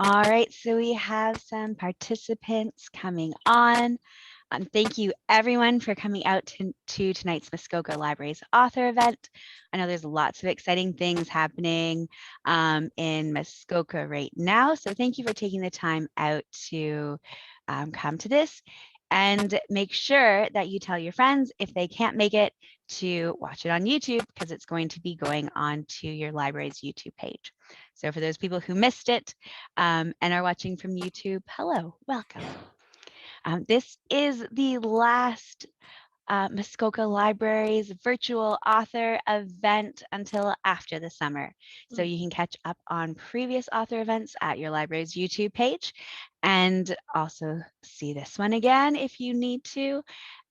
All right, so we have some participants coming on. Thank you everyone for coming out to tonight's Muskoka Libraries author event. I know there's lots of exciting things happening in Muskoka right now, so thank you for taking the time out to come to this. And make sure that you tell your friends if they can't make it to watch it on YouTube, because it's going to be going on to your library's YouTube page. So for those people who missed it and are watching from YouTube, hello, welcome. This is the last Muskoka Libraries virtual author event until after the summer. So you can catch up on previous author events at your library's YouTube page and also see this one again if you need to.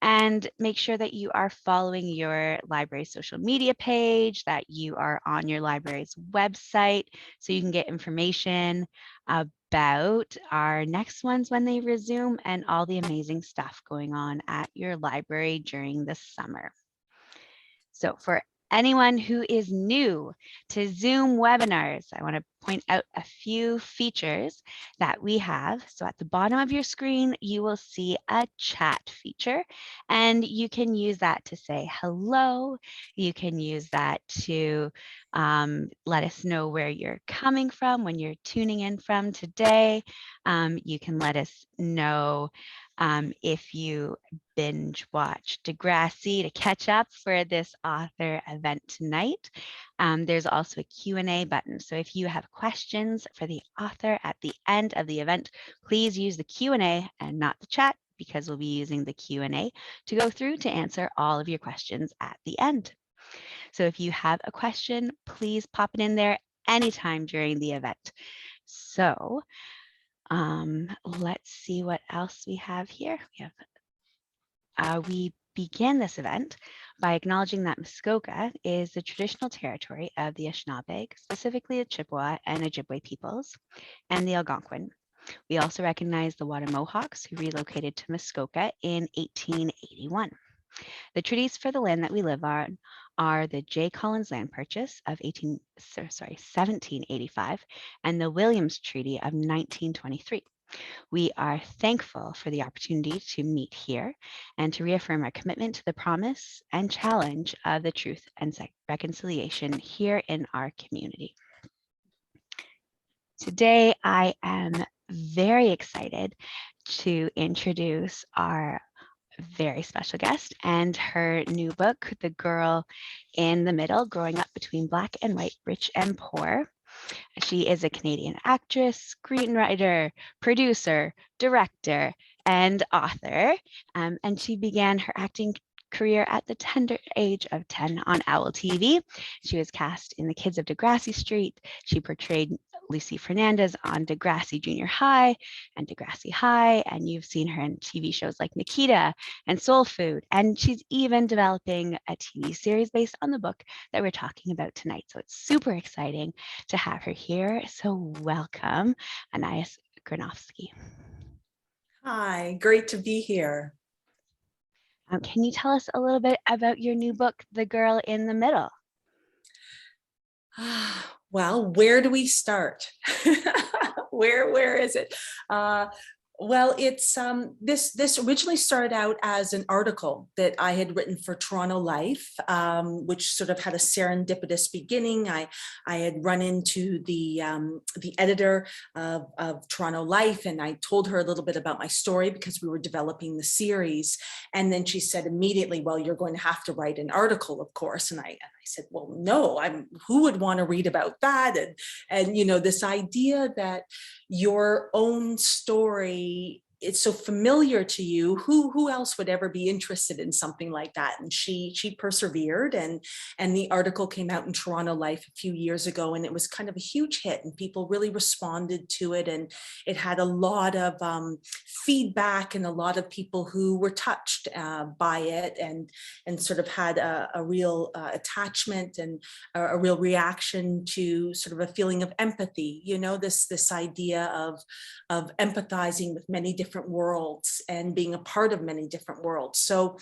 And make sure that you are following your library's social media page, that you are on your library's website so you can get information about our next ones when they resume and all the amazing stuff going on at your library during the summer. So for anyone who is new to Zoom webinars, I want to point out a few features that we have. So at the bottom of your screen, you will see a chat feature, and you can use that to say hello. You can use that to let us know where you're coming from, when you're tuning in from today. You can let us know if you binge watch Degrassi to catch up for this author event tonight. There's also a Q&A button. So if you have questions for the author at the end of the event, please use the Q&A and not the chat, because we'll be using the Q&A to go through to answer all of your questions at the end. So if you have a question, please pop it in there anytime during the event. So let's see what else we have here. We begin this event by acknowledging that Muskoka is the traditional territory of the Anishinaabe, specifically the Chippewa and Ojibwe peoples, and the Algonquin. We also recognize the Wattamohawks who relocated to Muskoka in 1881. The treaties for the land that we live on are the J. Collins Land Purchase of 1785 and the Williams Treaty of 1923. We are thankful for the opportunity to meet here and to reaffirm our commitment to the promise and challenge of the truth and reconciliation here in our community. Today, I am very excited to introduce our very special guest and her new book, The Girl in the Middle, Growing Up Between Black and White, Rich and Poor. She is a Canadian actress, screenwriter, producer, director, and author. And she began her acting career at the tender age of 10 on Owl TV. She was cast in The Kids of Degrassi Street. She portrayed Lucy Fernandez on Degrassi Junior High and Degrassi High, and you've seen her in TV shows like Nikita and Soul Food, and she's even developing a TV series based on the book that we're talking about tonight. So it's super exciting to have her here. So welcome, Anais Granofsky. Hi, great to be here. Can you tell us a little bit about your new book, The Girl in the Middle? Well, where do we start? Where is it? Well, it's this originally started out as an article that I had written for Toronto Life, which sort of had a serendipitous beginning. I had run into the editor of Toronto Life, and I told her a little bit about my story because we were developing the series. And then she said immediately, "Well, you're going to have to write an article, of course." And I said, "Well, no, who would want to read about that?" And you know, this idea that your own story, it's so familiar to you, who else would ever be interested in something like that? And she persevered, and the article came out in Toronto Life a few years ago, and it was kind of a huge hit, and people really responded to it, and it had a lot of feedback and a lot of people who were touched by it, and sort of had a real attachment and a real reaction to sort of a feeling of empathy, you know, this idea of empathizing with many different worlds and being a part of many different worlds. So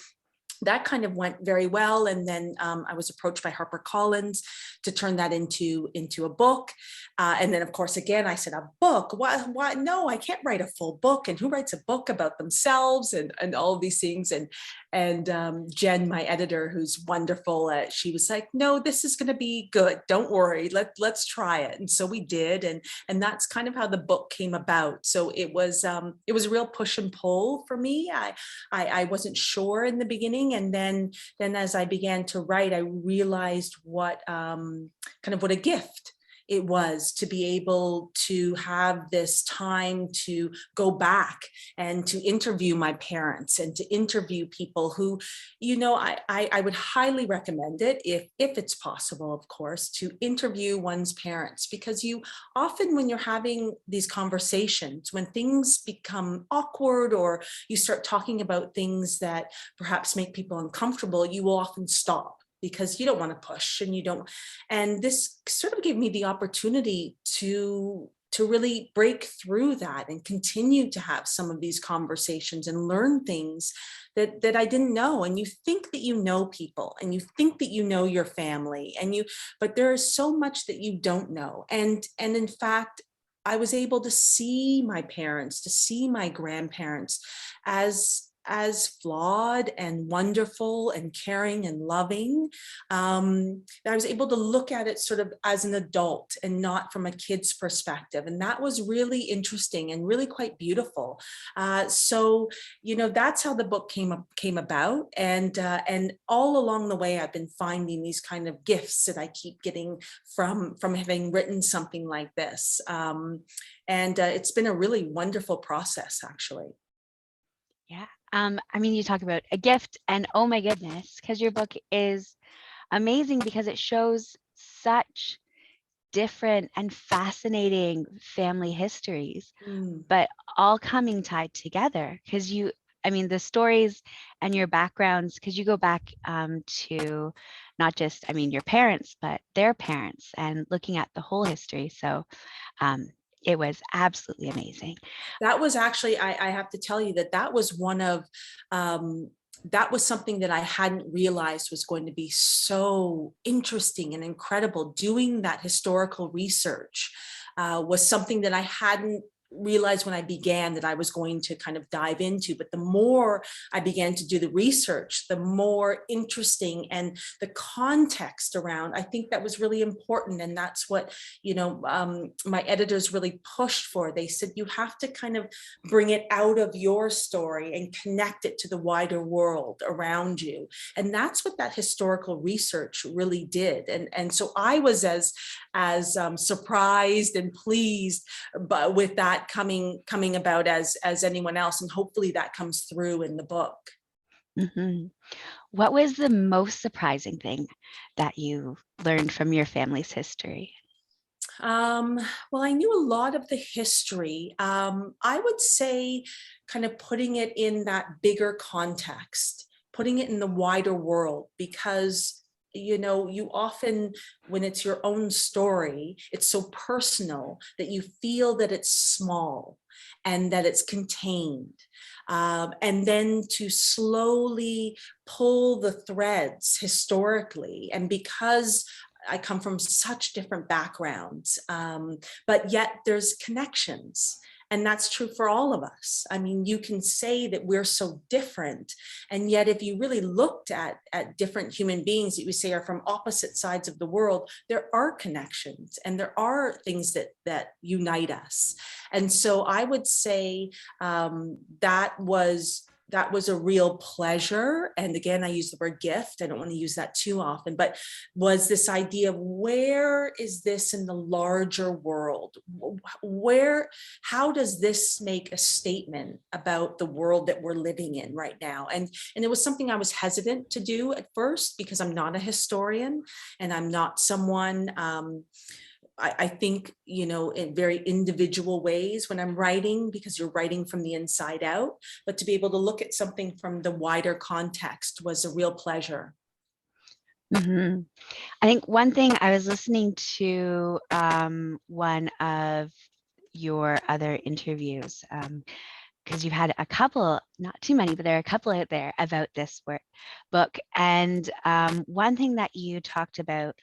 that kind of went very well. And then I was approached by HarperCollins to turn that into a book. And then, of course, again, I said, a book? Why? No, I can't write a full book. And who writes a book about themselves and all of these things? And Jen, my editor, who's wonderful, she was like, no, this is going to be good. Don't worry. Let's try it. And so we did. And that's kind of how the book came about. So it was a real push and pull for me. I wasn't sure in the beginning. And then as I began to write, I realized what kind of what a gift it was to be able to have this time to go back and to interview my parents and to interview people who, I would highly recommend it if it's possible, of course, to interview one's parents, because you often, when you're having these conversations, when things become awkward or you start talking about things that perhaps make people uncomfortable, you will often stop because you don't want to push and this sort of gave me the opportunity to really break through that and continue to have some of these conversations and learn things that I didn't know. And you think that you know people and you think that you know your family but there is so much that you don't know. And in fact, I was able to see my parents, to see my grandparents as flawed and wonderful and caring and loving. I was able to look at it sort of as an adult and not from a kid's perspective. And that was really interesting and really quite beautiful. So, that's how the book came about. And all along the way, I've been finding these kind of gifts that I keep getting from having written something like this. And it's been a really wonderful process, actually. Yeah. You talk about a gift, and oh my goodness, because your book is amazing because it shows such different and fascinating family histories, but all coming tied together because the stories and your backgrounds, because you go back to not just, your parents, but their parents and looking at the whole history. So it was absolutely amazing. That was actually, I have to tell you that was one of, that was something that I hadn't realized was going to be so interesting and incredible. Doing that historical research was something that I hadn't realized when I began that I was going to kind of dive into. But the more I began to do the research, the more interesting and the context around, I think that was really important. And that's what, my editors really pushed for. They said, you have to kind of bring it out of your story and connect it to the wider world around you. And that's what that historical research really did. And so I was as surprised and pleased but with that coming about as anyone else, and hopefully that comes through in the book. Mm-hmm. What was the most surprising thing that you learned from your family's history? Well, I knew a lot of the history. I would say kind of putting it in that bigger context, putting it in the wider world, because you often, when it's your own story, it's so personal that you feel that it's small and that it's contained. And then to slowly pull the threads historically, and because I come from such different backgrounds, but yet there's connections. And that's true for all of us. You can say that we're so different. And yet, if you really looked at different human beings that we say are from opposite sides of the world, there are connections and there are things that unite us. And so I would say that was a real pleasure. And again, I use the word gift. I don't want to use that too often, but was this idea of where is this in the larger world? How does this make a statement about the world that we're living in right now? And it was something I was hesitant to do at first because I'm not a historian and I'm not someone, I think, in very individual ways when I'm writing, because you're writing from the inside out, but to be able to look at something from the wider context was a real pleasure. Mm-hmm. I think one thing, I was listening to one of your other interviews because you've had a couple, not too many, but there are a couple out there about this book. And one thing that you talked about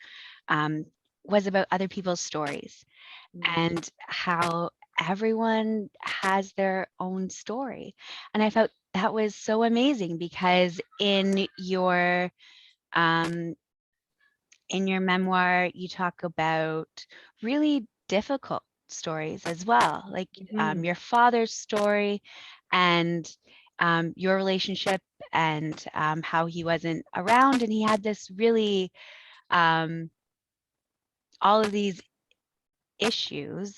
was about other people's stories and how everyone has their own story. And I felt that was so amazing, because in your memoir, you talk about really difficult stories as well, like your father's story and your relationship, and how he wasn't around, and he had this really all of these issues,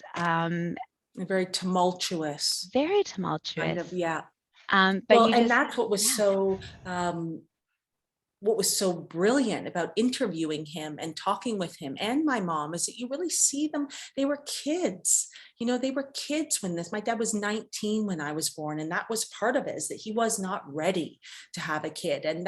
Very tumultuous. very tumultuous. Kind of, yeah. But Well, you and just, that's what was so brilliant about interviewing him and talking with him and my mom, is that you really see them. They were kids, they were kids when my dad was 19 when I was born. And that was part of it, is that he was not ready to have a kid. And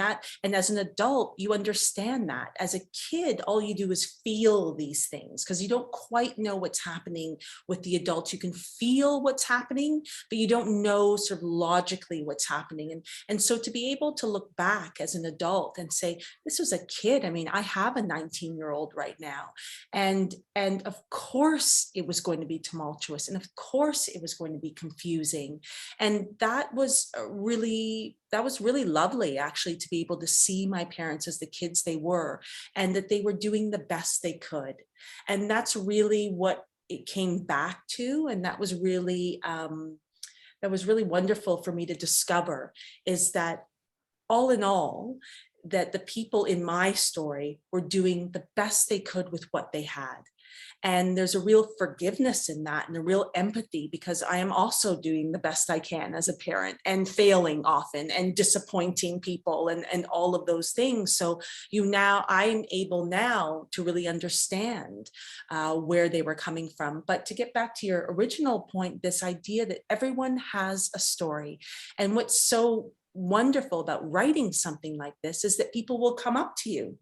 as an adult, you understand that. As a kid, all you do is feel these things, because you don't quite know what's happening with the adults. You can feel what's happening, but you don't know sort of logically what's happening. And so to be able to look back as an adult and say, this was a kid. I mean, I have a 19-year-old right now. And of course it was going to be tumultuous. And of course it was going to be confusing. And that was really lovely, actually, to be able to see my parents as the kids they were, and that they were doing the best they could. And that's really what it came back to. And that was really wonderful for me to discover, is that all in all, that the people in my story were doing the best they could with what they had. And there's a real forgiveness in that, and a real empathy, because I am also doing the best I can as a parent, and failing often, and disappointing people, and all of those things. So I'm able now to really understand where they were coming from. But to get back to your original point, this idea that everyone has a story, and what's so wonderful about writing something like this is that people will come up to you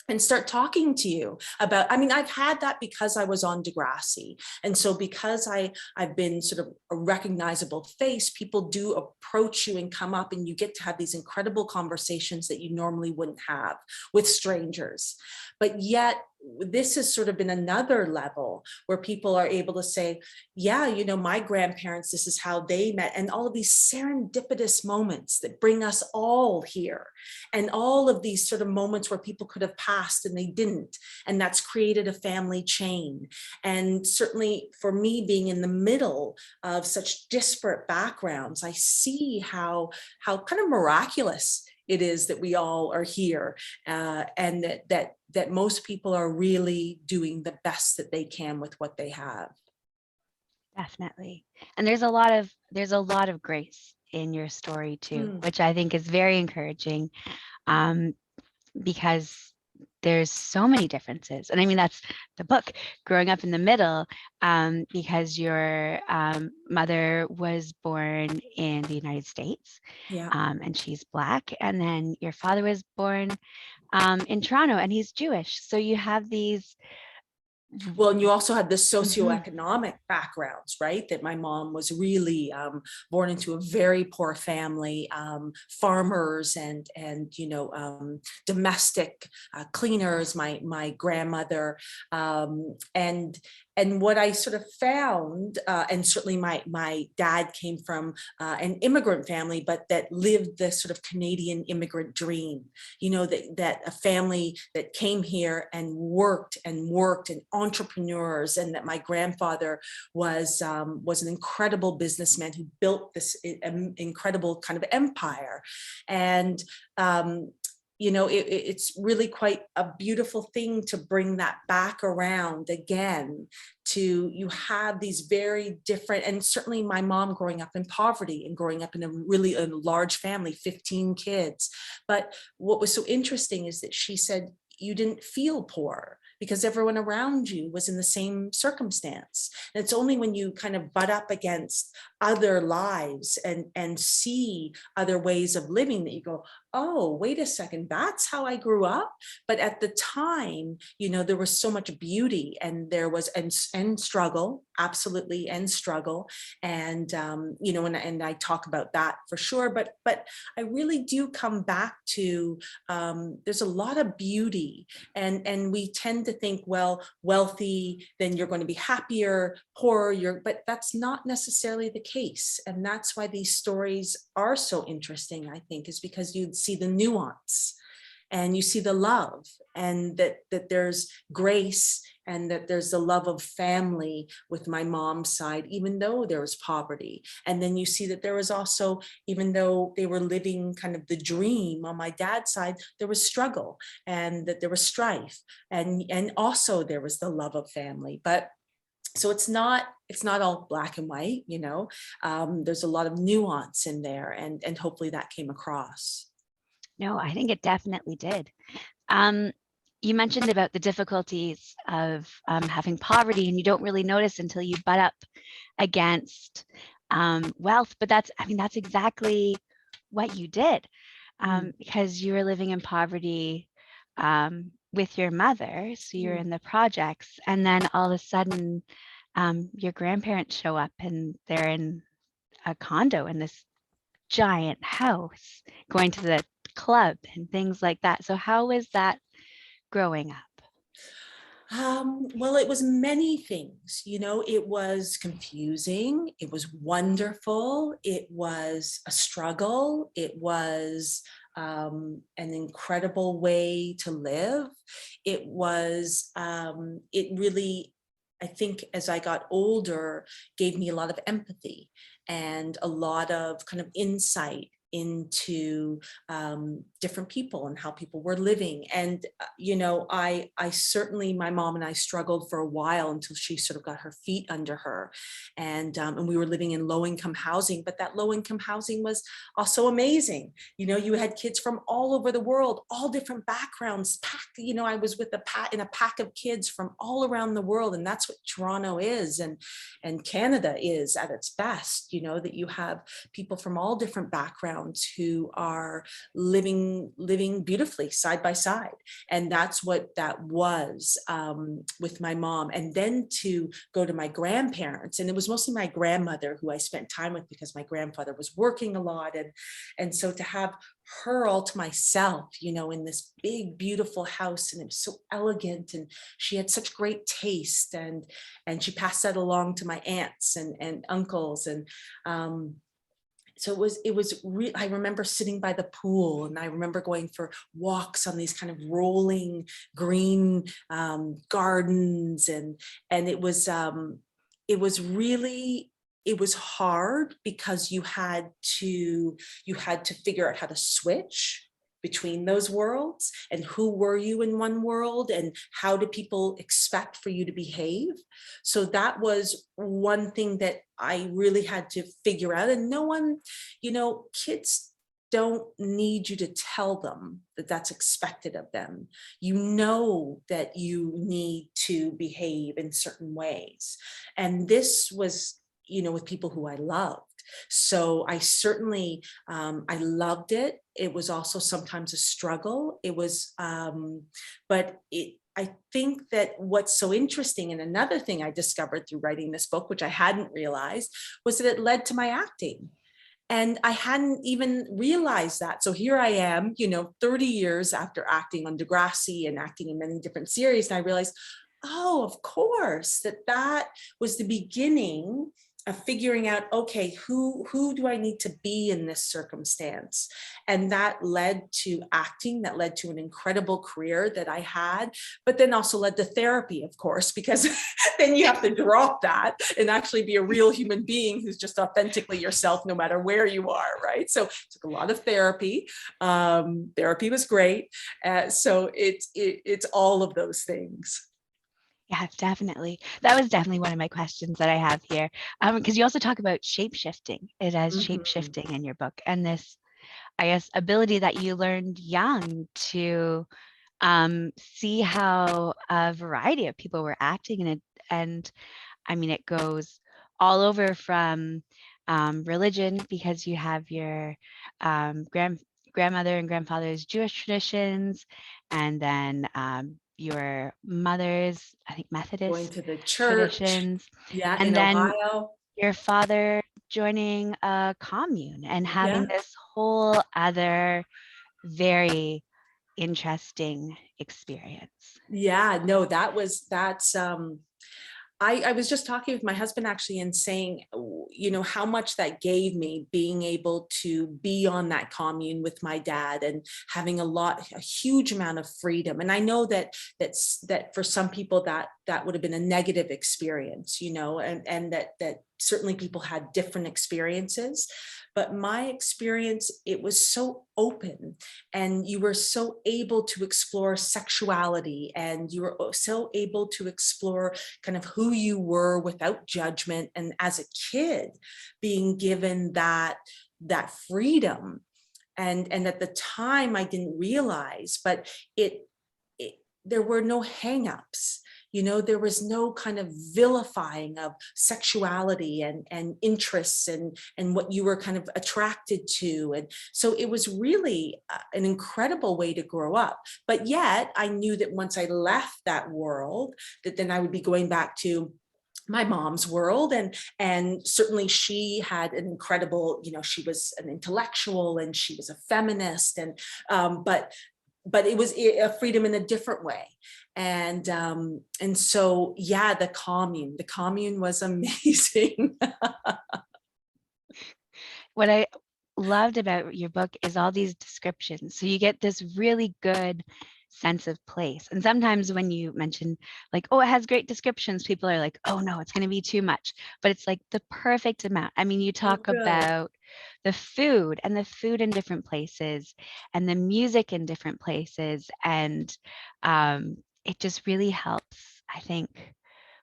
and start talking to you about, I've had that because I was on Degrassi. And so because I've been sort of a recognizable face, people do approach you and come up, and you get to have these incredible conversations that you normally wouldn't have with strangers. But yet this has sort of been another level where people are able to say, yeah, my grandparents, this is how they met, and all of these serendipitous moments that bring us all here, and all of these sort of moments where people could have passed and they didn't, and that's created a family chain. And certainly for me, being in the middle of such disparate backgrounds, I see how kind of miraculous it is that we all are here, and that most people are really doing the best that they can with what they have. definitely. And there's a lot of grace in your story too, which I think is very encouraging, because there's so many differences. And that's the book, growing up in the middle, because your mother was born in the United States, and she's Black, and then your father was born in Toronto, and he's Jewish. So you have these. Well, and you also had the socioeconomic backgrounds, right? That my mom was really born into a very poor family, farmers and domestic cleaners. My grandmother, and what I sort of found, and certainly my dad came from an immigrant family, but that lived the sort of Canadian immigrant dream, that a family that came here and worked and entrepreneurs, and that my grandfather was an incredible businessman who built this incredible kind of empire. And it's really quite a beautiful thing to bring that back around again, to you have these very different, and certainly my mom growing up in poverty and growing up in a large family, 15 kids. But what was so interesting is that she said, you didn't feel poor because everyone around you was in the same circumstance. And it's only when you kind of butt up against other lives and see other ways of living that you go, oh, wait a second, that's how I grew up. But at the time, there was so much beauty, and there was, and struggle, absolutely, and struggle. And, and I talk about that for sure. But I really do come back to, there's a lot of beauty, and we tend to think, well, wealthy, then you're going to be happier, poorer, but that's not necessarily the case. And that's why these stories are so interesting, I think, is because you see the nuance, and you see the love, and that there's grace, and that there's the love of family with my mom's side, even though there was poverty. And then you see that there was also, even though they were living kind of the dream on my dad's side, there was struggle, and that there was strife, and also there was the love of family. But so it's not all black and white, there's a lot of nuance in there, and hopefully that came across. No, I think it definitely did. You mentioned about the difficulties of having poverty, and you don't really notice until you butt up against wealth. But that's exactly what you did, because you were living in poverty with your mother. So you're in the projects, and then all of a sudden your grandparents show up, and they're in a condo in this giant house, going to the club and things like that. So how was that growing up? Well, it was many things, it was confusing, it was wonderful, it was a struggle, it was an incredible way to live. It was, it really, I think as I got older, gave me a lot of empathy and a lot of kind of insight into different people and how people were living. And, I certainly, my mom and I struggled for a while until she sort of got her feet under her. And we were living in low income housing, but that low income housing was also amazing. You had kids from all over the world, all different backgrounds, packed, I was with in a pack of kids from all around the world. And that's what Toronto is, and Canada is at its best, that you have people from all different backgrounds who are living beautifully side by side. And that's what that was with my mom. And then to go to my grandparents, and it was mostly my grandmother who I spent time with because my grandfather was working a lot. And so to have her all to myself, in this big, beautiful house, and it was so elegant, and she had such great taste, and she passed that along to my aunts and uncles. And so I remember sitting by the pool, and I remember going for walks on these kind of rolling green gardens. And it was really, it was hard because you had to figure out how to switch between those worlds, and who were you in one world, and how do people expect for you to behave. So that was one thing that I really had to figure out. And no one, kids don't need you to tell them that that's expected of them. That you need to behave in certain ways. And this was, with people who I loved. So I certainly, I loved it. It was also sometimes a struggle. It was, I think that what's so interesting, and another thing I discovered through writing this book, which I hadn't realized, was that it led to my acting. And I hadn't even realized that. So here I am, 30 years after acting on Degrassi and acting in many different series. And I realized, oh, of course, that was the beginning of figuring out, okay, who do I need to be in this circumstance? And that led to acting, that led to an incredible career that I had, but then also led to therapy, of course, because then you have to drop that and actually be a real human being who's just authentically yourself, no matter where you are, right? So it took a lot of therapy. Therapy was great. So it's all of those things. Yeah, definitely. That was definitely one of my questions that I have here. Because you also talk about shapeshifting, it as shapeshifting in your book, and this, I guess, ability that you learned young to see how a variety of people were acting in it. And I mean, it goes all over from religion, because you have your grandmother and grandfather's Jewish traditions, and then your mother's, I think, Going Methodist to the church. traditions, Yeah, in and then Ohio. your father joining a commune and having Yeah. this whole other very interesting experience. Yeah, no, that's I was just talking with my husband actually and saying, you know, how much that gave me being able to be on that commune with my dad and having a huge amount of freedom. And I know that for some people that would have been a negative experience, you know, and that certainly people had different experiences. But my experience, it was so open, and you were so able to explore sexuality, and you were so able to explore kind of who you were without judgment. And as a kid, being given that freedom. And at the time I didn't realize, but it there were no hangups. You know, there was no kind of vilifying of sexuality and interests and what you were kind of attracted to. And so it was really an incredible way to grow up. But yet I knew that once I left that world, that then I would be going back to my mom's world. And certainly she had an incredible, you know, she was an intellectual and she was a feminist, and but it was a freedom in a different way. And so, yeah, the commune was amazing. What I loved about your book is all these descriptions. So you get this really good sense of place. And sometimes when you mention like, oh, it has great descriptions, people are like, oh no, it's going to be too much. But it's like the perfect amount. I mean, you Oh, talk good. about the food and the food in different places and the music in different places. And it just really helps, I think,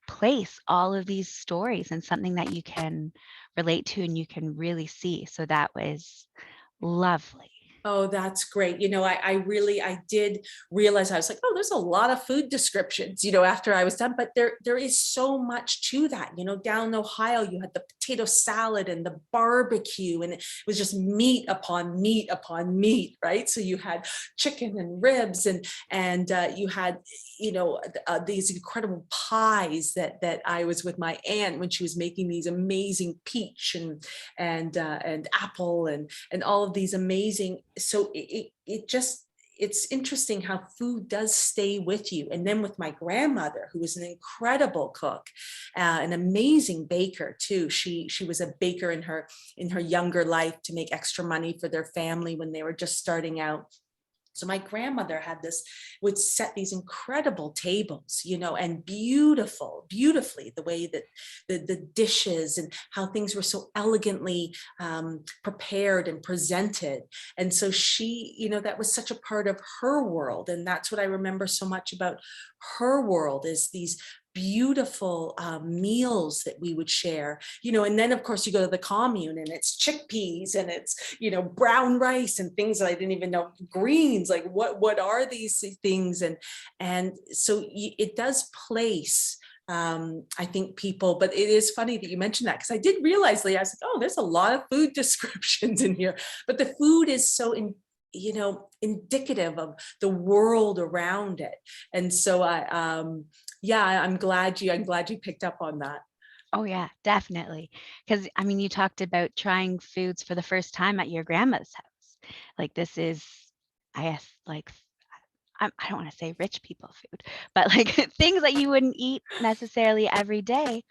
place all of these stories in something that you can relate to and you can really see. So that was lovely. Oh, that's great. You know, I did realize, I was like, oh, there's a lot of food descriptions, you know, after I was done, but there is so much to that. You know, down in Ohio, you had the potato salad and the barbecue, and it was just meat upon meat upon meat, right? So you had chicken and ribs, and you had, you know, these incredible pies that I was with my aunt when she was making these amazing peach and apple and all of these amazing. So it just, it's interesting how food does stay with you. And then with my grandmother, who was an incredible cook, an amazing baker too. She was a baker in her younger life to make extra money for their family when they were just starting out. So my grandmother would set these incredible tables, you know, and beautifully, the way that the dishes and how things were so elegantly prepared and presented. And so she, you know, that was such a part of her world. And that's what I remember so much about her world, is these beautiful meals that we would share, you know. And then of course you go to the commune and it's chickpeas and it's, you know, brown rice and things that I didn't even know, greens, like what are these things. And so it does place, I think, people. But it is funny that you mentioned that, because I did realize, Leah, I was like, oh, there's a lot of food descriptions in here, but the food is so you know, indicative of the world around it. And so yeah, I'm glad you picked up on that. Oh yeah, definitely. Because I mean, you talked about trying foods for the first time at your grandma's house. Like this is, I guess, like I don't want to say rich people food, but like things that you wouldn't eat necessarily every day.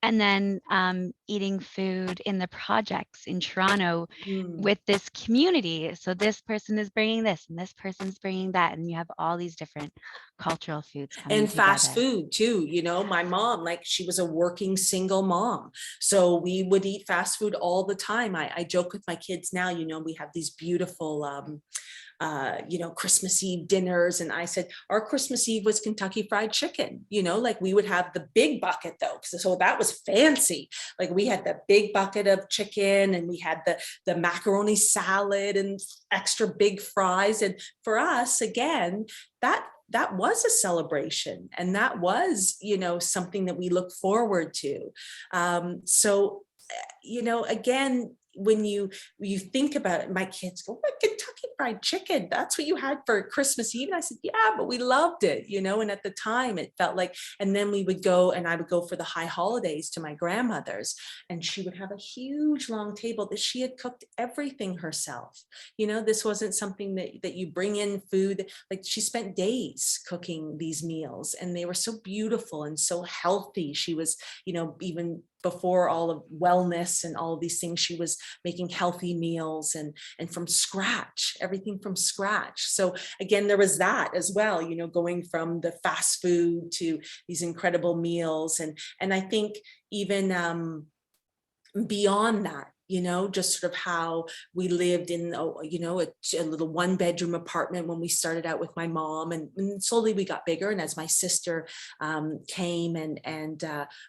And then eating food in the projects in Toronto Mm. with this community. So this person is bringing this and this person's bringing that. And you have all these different cultural foods coming And fast together. food too, you know. My mom, like, she was a working single mom, so we would eat fast food all the time. I joke with my kids now, you know, we have these beautiful you know, Christmas Eve dinners. And I said, our Christmas Eve was Kentucky Fried Chicken, you know, like we would have the big bucket though. So that was fancy. Like we had the big bucket of chicken, and we had the macaroni salad and extra big fries. And for us, again, that was a celebration, and that was, you know, something that we look forward to. You know, again, when you think about it, my kids go, what, Kentucky fried chicken. That's what you had for Christmas Eve. And I said, yeah, but we loved it, you know, and at the time it felt like, and then we would go and I would go for the high holidays to my grandmother's, and she would have a huge long table that she had cooked everything herself. You know, this wasn't something that you bring in food. Like, she spent days cooking these meals, and they were so beautiful and so healthy. She was, you know, even before all of wellness and all of these things, she was making healthy meals and from scratch, everything from scratch. So again, there was that as well, you know, going from the fast food to these incredible meals. And I think even beyond that, you know, just sort of how we lived in, you know, a little 1-bedroom apartment when we started out with my mom, and slowly we got bigger. And as my sister came and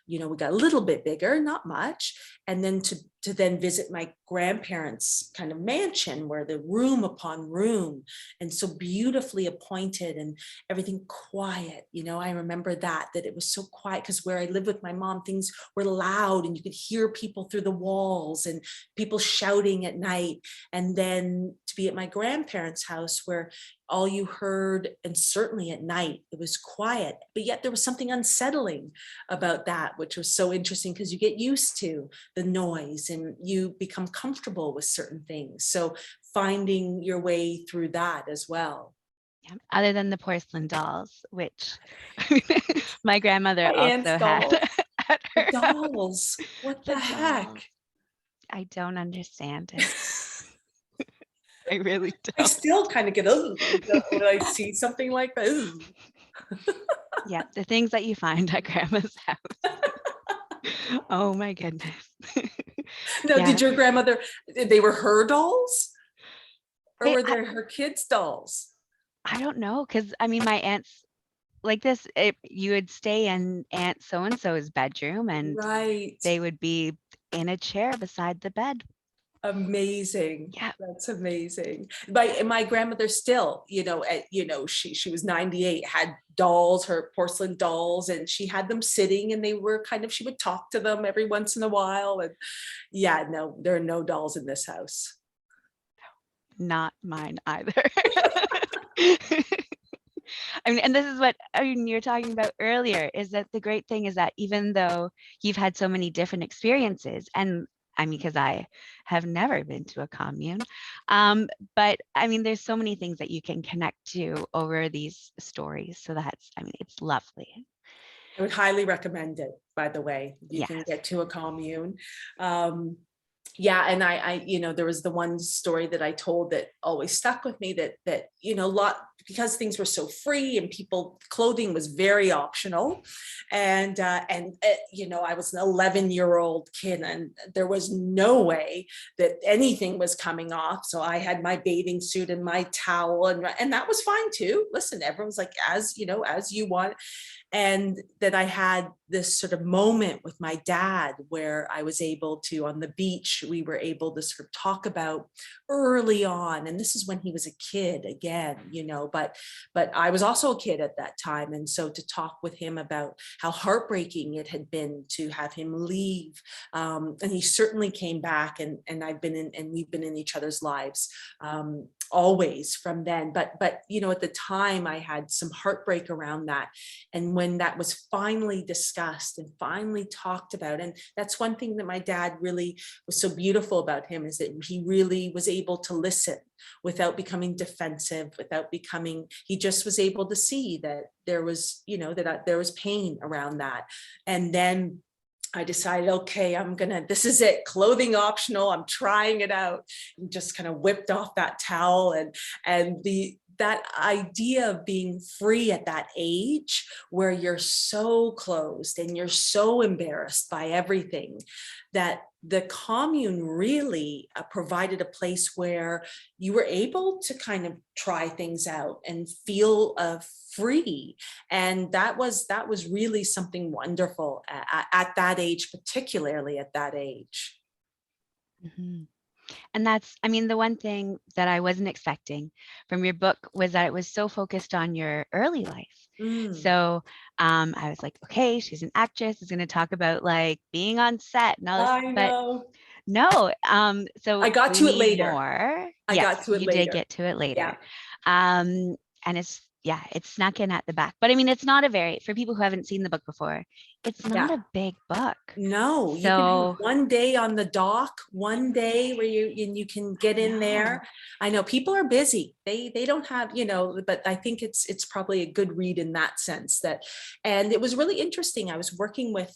you know, we got a little bit bigger, not much. And then to then visit my grandparents' kind of mansion, where the room upon room, and so beautifully appointed and everything quiet. You know, I remember that it was so quiet, because where I lived with my mom, things were loud and you could hear people through the walls and people shouting at night. And then to be at my grandparents' house, where all you heard, and certainly at night, it was quiet, but yet there was something unsettling about that, which was so interesting, because you get used to the noise and you become comfortable with certain things. So finding your way through that as well. Yeah. Other than the porcelain dolls, which my grandmother My aunt's also had dolls. at her Dolls. What the The heck? dolls. I don't understand it. I really I don't. still kind of get when I see something like that. Ooh. Yeah, the things that you find at grandma's house. Oh my goodness. No, Yeah. did your grandmother, they were her dolls? Or They, were they her kids' dolls? I don't know, because I mean, my aunts like this, you would stay in Aunt so-and-so's bedroom and Right. they would be in a chair beside the bed. Amazing. Yeah. That's amazing. My grandmother still, you know, she was 98, had dolls, her porcelain dolls, and she had them sitting, and they were kind of, she would talk to them every once in a while. And yeah, no, there are no dolls in this house. Not mine either. I mean, and this is what you're talking about earlier, is that the great thing is that even though you've had so many different experiences, and I mean, because I have never been to a commune, but I mean, there's so many things that you can connect to over these stories. So that's, I mean, it's lovely. I would highly recommend it, by the way. You can Yes. get to a commune. Yeah, and I, you know, there was the one story that I told that always stuck with me, that you know, because things were so free and clothing was very optional, and you know, I was an 11-year-old kid, and there was no way that anything was coming off. So I had my bathing suit and my towel, and that was fine too. Listen, everyone's like, as you know, as you want. And that I had this sort of moment with my dad where I was able to, on the beach, we were able to sort of talk about early on, and this is when he was a kid again, you know, but I was also a kid at that time. And so to talk with him about how heartbreaking it had been to have him leave, and he certainly came back, and we've been in each other's lives always from then. But you know, at the time I had some heartbreak around that. And when that was finally discussed and finally talked about, and that's one thing that my dad really was so beautiful about him, is that he really was able to listen without becoming defensive, he just was able to see that there was, you know, that there was pain around that. And then I decided, okay, this is it, clothing optional, I'm trying it out, and just kind of whipped off that towel, and that idea of being free at that age, where you're so closed and you're so embarrassed by everything, that the commune really provided a place where you were able to kind of try things out and feel free. And that was really something wonderful at that age, particularly at that age. Mm-hmm. And that's, I mean, the one thing that I wasn't expecting from your book was that it was so focused on your early life. So I was like, okay, she's an actress, is going to talk about like being on set and all this, I know. but no. So I got we to it need later. more. I Yes, got to it you did later. get to it Yeah. later. And it's snuck in at the back. But I mean, it's not a very, for people who haven't seen the book before, it's not Yeah. a big book. No, you can have So one day on the dock, one day where you can get in there. I know people are busy. They don't have, but I think it's probably a good read in that sense that, and it was really interesting. I was working with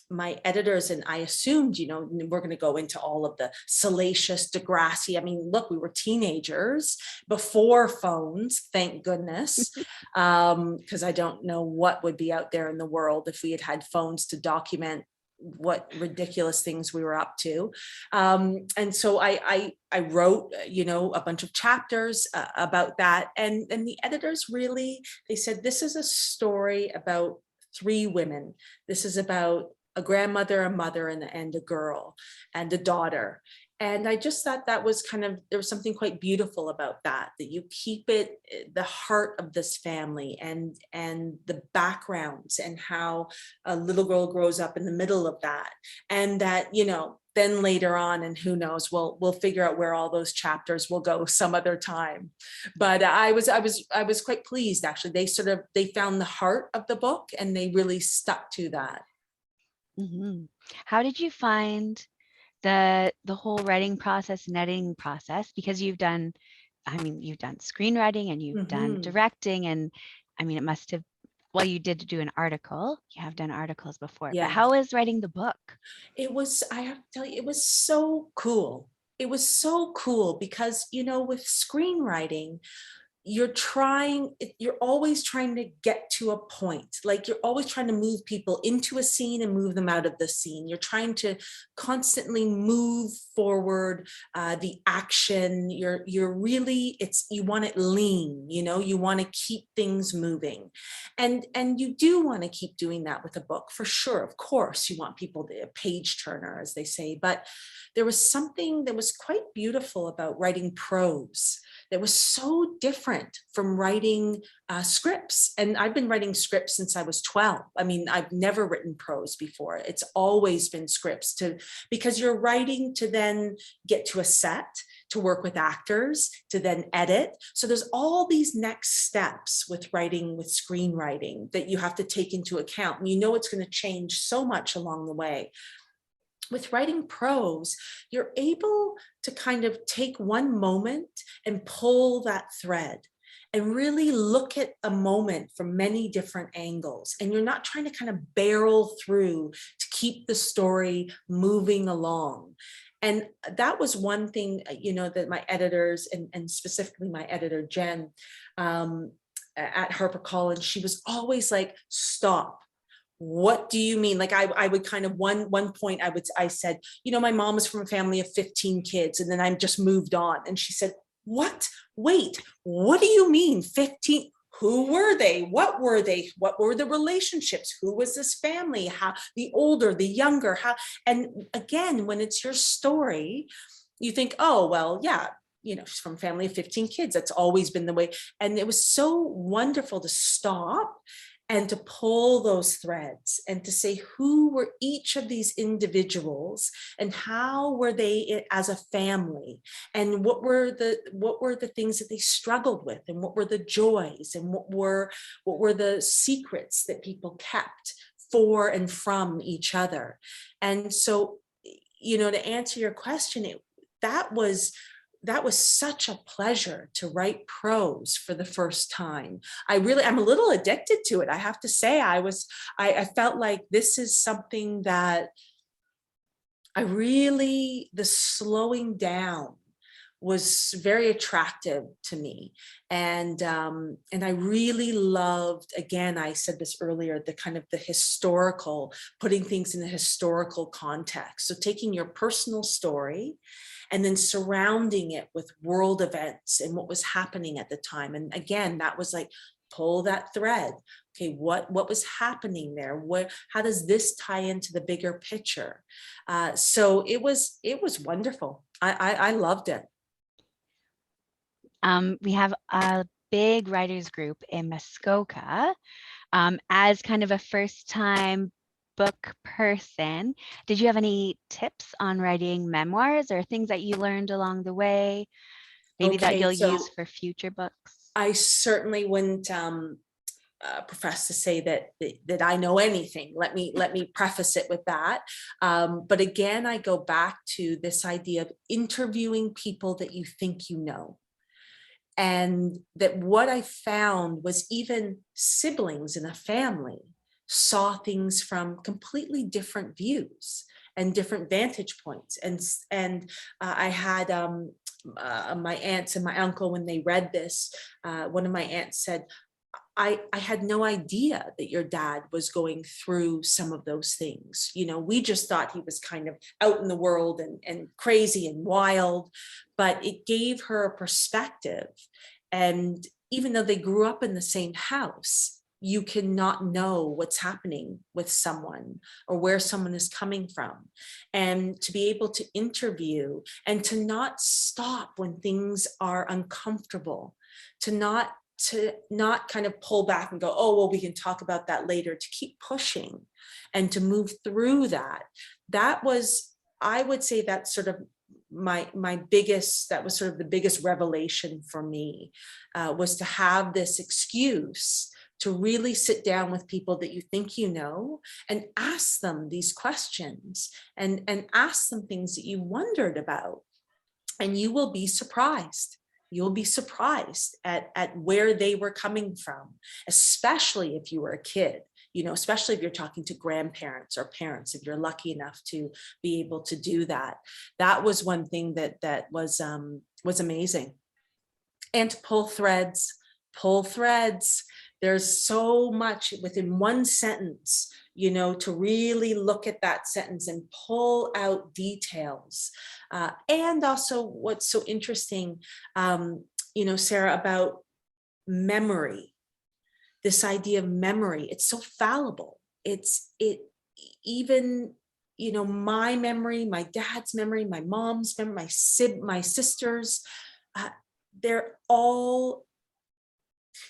my editors and I assumed, we're going to go into all of the salacious Degrassi. I mean, look, we were teenagers before phones, thank goodness. Because I don't know what would be out there in the world if we had had phones to document what ridiculous things we were up to. And so I wrote, a bunch of chapters about that. And the editors really, they said, this is a story about 3 women. This is about a grandmother, a mother, and a girl and a daughter. And I just thought that was there was something quite beautiful about that you keep it, the heart of this family and the backgrounds and how a little girl grows up in the middle of that. And that, then later on, and who knows, we'll figure out where all those chapters will go some other time. But I was quite pleased, actually. They found the heart of the book and they really stuck to that. mm-hmm. How did you find the whole writing process and editing process? Because you've done screenwriting and you've done directing, and I mean, it must have, well, you did do an article. You have done articles before, but Yeah. how is writing the book? I have to tell you, it was so cool. It was so cool because, with screenwriting, you're always trying to get to a point. Like, you're always trying to move people into a scene and move them out of the scene. You're trying to constantly move forward the action. You're really, you want it lean, you want to keep things moving. And you do want to keep doing that with a book, for sure. Of course, you want people to, a page turner, as they say, but there was something that was quite beautiful about writing prose that was so different from writing scripts. And I've been writing scripts since I was 12. I mean, I've never written prose before. It's always been scripts, because you're writing to then get to a set, to work with actors, to then edit. So there's all these next steps with writing, with screenwriting, that you have to take into account. And it's going to change so much along the way. With writing prose, you're able to kind of take one moment and pull that thread and really look at a moment from many different angles. And you're not trying to kind of barrel through to keep the story moving along. And that was one thing, that my editors, and specifically my editor, Jen, at HarperCollins, she was always like, stop. What do you mean? Like, I would kind of one point I said, my mom was from a family of 15 kids, and then I just moved on. And she said, what? Wait, what do you mean 15? Who were they? What were they? What were the relationships? Who was this family? How, the older, the younger, how? And again, when it's your story, you think, oh, well, yeah, she's from a family of 15 kids. That's always been the way. And it was so wonderful to stop and to pull those threads and to say, who were each of these individuals and how were they as a family, and what were the things that they struggled with, and what were the joys, and what were the secrets that people kept for and from each other. And so, to answer your question, that was such a pleasure to write prose for the first time. I'm a little addicted to it. I have to say, I felt like this is something that the slowing down was very attractive to me. And I really loved, again, I said this earlier, the kind of the historical, putting things in a historical context. So taking your personal story and then surrounding it with world events and what was happening at the time. And again, that was like, pull that thread. Okay, what was happening there? How does this tie into the bigger picture? So it was wonderful. I loved it. We have a big writers group in Muskoka. As kind of a first-time book person, did you have any tips on writing memoirs or things that you learned along the way? maybe that Okay, you'll so use for future books? I certainly wouldn't profess to say that I know anything. Let me preface it with that. But again, I go back to this idea of interviewing people that you think you know. And that what I found was even siblings in a family saw things from completely different views and different vantage points. And I had my aunts and my uncle, when they read this, one of my aunts said, I had no idea that your dad was going through some of those things. You know, we just thought he was kind of out in the world and crazy and wild, but it gave her a perspective. And even though they grew up in the same house, you cannot know what's happening with someone or where someone is coming from. And to be able to interview and to not stop when things are uncomfortable, to not kind of pull back and go, oh, well, we can talk about that later, to keep pushing and to move through that. That was, I would say, that's sort of my biggest, that was sort of the biggest revelation for me, was to have this excuse to really sit down with people that you think you know and ask them these questions and ask them things that you wondered about. And you will be surprised. You'll be surprised at where they were coming from, especially if you were a kid, you know, especially if you're talking to grandparents or parents, if you're lucky enough to be able to do that. That was one thing that was amazing. And to pull threads. There's so much within one sentence, you know, to really look at that sentence and pull out details. And also what's so interesting, you know, Sarah, about memory, this idea of memory, it's so fallible. It even, you know, my memory, my dad's memory, my mom's memory, my sisters, they're all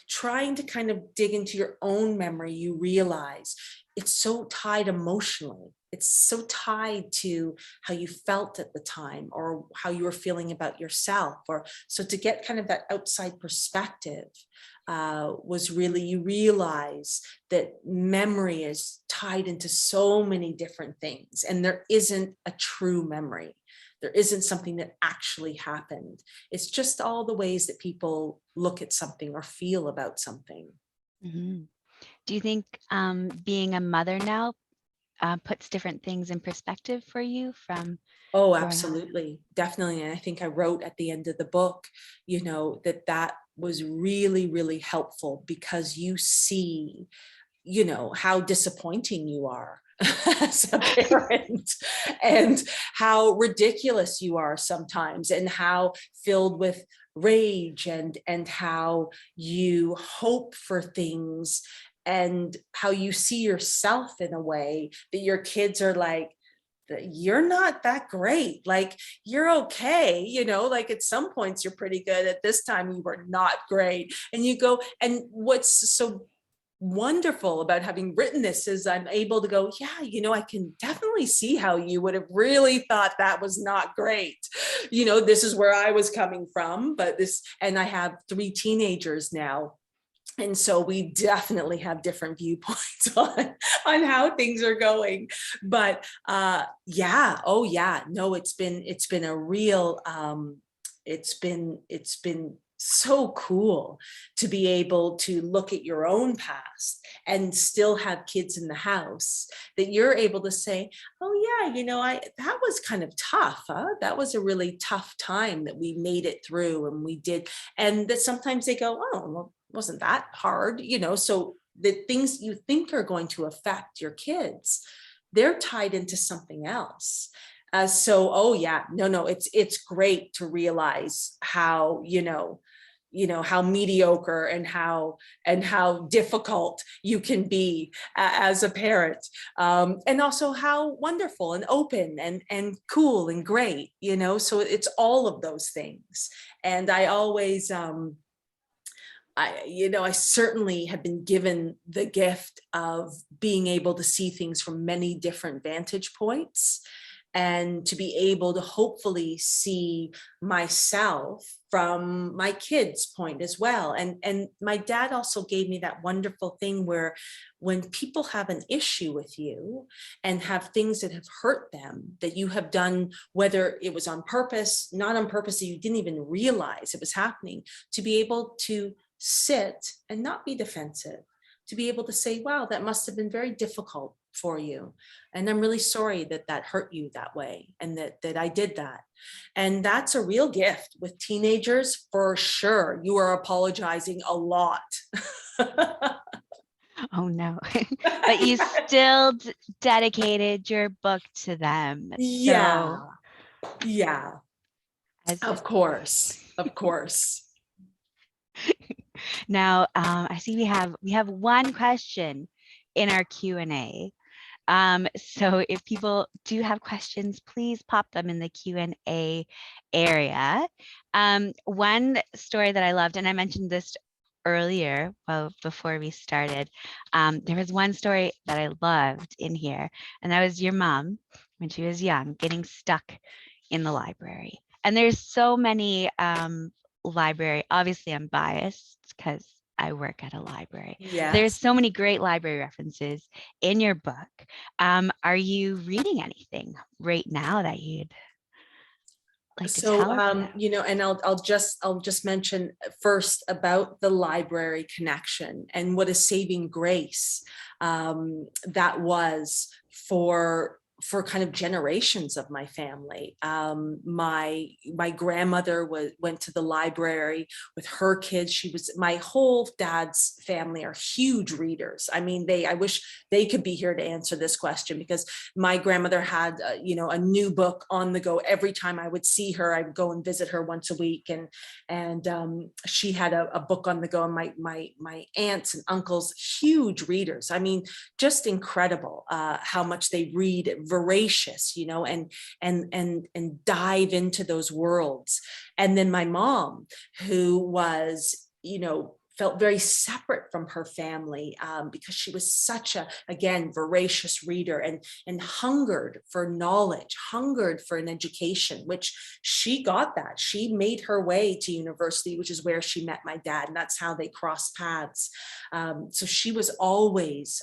trying to kind of dig into your own memory. You realize it's so tied emotionally. It's so tied to how you felt at the time or how you were feeling about yourself. Or so to get kind of that outside perspective was really, you realize that memory is tied into so many different things, and there isn't a true memory. There isn't something that actually happened. It's just all the ways that people look at something or feel about something. Mm-hmm. Do you think being a mother now puts different things in perspective for you from Oh, growing up? absolutely. Definitely. And I think I wrote at the end of the book, you know, that was really, really helpful, because you see, you know, how disappointing you are as a parent and how ridiculous you are sometimes, and how filled with rage and how you hope for things, and how you see yourself in a way that your kids are like, you're not that great, like you're okay, you know, like at some points you're pretty good, at this time you were not great. And you go, and what's so wonderful about having written this is I'm able to go, yeah, you know, I can definitely see how you would have really thought that was not great. You know, this is where I was coming from, but this, and I have 3 teenagers now. And so we definitely have different viewpoints on how things are going. But yeah, oh yeah, no, it's been a real, it's been so cool to be able to look at your own past and still have kids in the house, that you're able to say, oh yeah, you know, that was kind of tough, huh? That was a really tough time that we made it through and we did. And that sometimes they go, oh, well, wasn't that hard, you know? So the things you think are going to affect your kids, they're tied into something else. So, oh yeah, no, it's great to realize how, you know, how mediocre and how difficult you can be as a parent, and also how wonderful and open and cool and great, you know. So it's all of those things. And I always, I certainly have been given the gift of being able to see things from many different vantage points. and to be able to hopefully see myself from my kids' point as well. And my dad also gave me that wonderful thing where when people have an issue with you and have things that have hurt them that you have done, whether it was on purpose, not on purpose, that you didn't even realize it was happening, to be able to sit and not be defensive, to be able to say, wow, that must have been very difficult for you. And I'm really sorry that that hurt you that way, and that I did that. And that's a real gift with teenagers, for sure. You are apologizing a lot. Oh no. But you still dedicated your book to them. Yeah, So yeah, as of course, of course. now, I see we have one question in our Q&A. So if people do have questions, please pop them in the Q&A area. One story that I loved, and I mentioned this earlier, well, before we started, there was one story that I loved in here, and that was your mom when she was young, getting stuck in the library. And there's so many library, obviously I'm biased because I work at a library. There's Yes. so many great library references in your book. Are you reading anything right now that you'd like to So, tell us about? you know, and I'll just mention first about the library connection and what a saving grace that was for kind of generations of my family. My grandmother went to the library with her kids. She was, my whole dad's family are huge readers. I mean, I wish they could be here to answer this question, because my grandmother had, you know, a new book on the go every time I would see her. I would go and visit her once a week, and she had a book on the go. And my aunts and uncles, huge readers. I mean, just incredible how much they read, voracious, you know, and dive into those worlds. And then my mom, who was, you know, felt very separate from her family because she was such a, again, voracious reader, and hungered for knowledge, hungered for an education, which she got that. She made her way to university, which is where she met my dad, and that's how they crossed paths. So she was always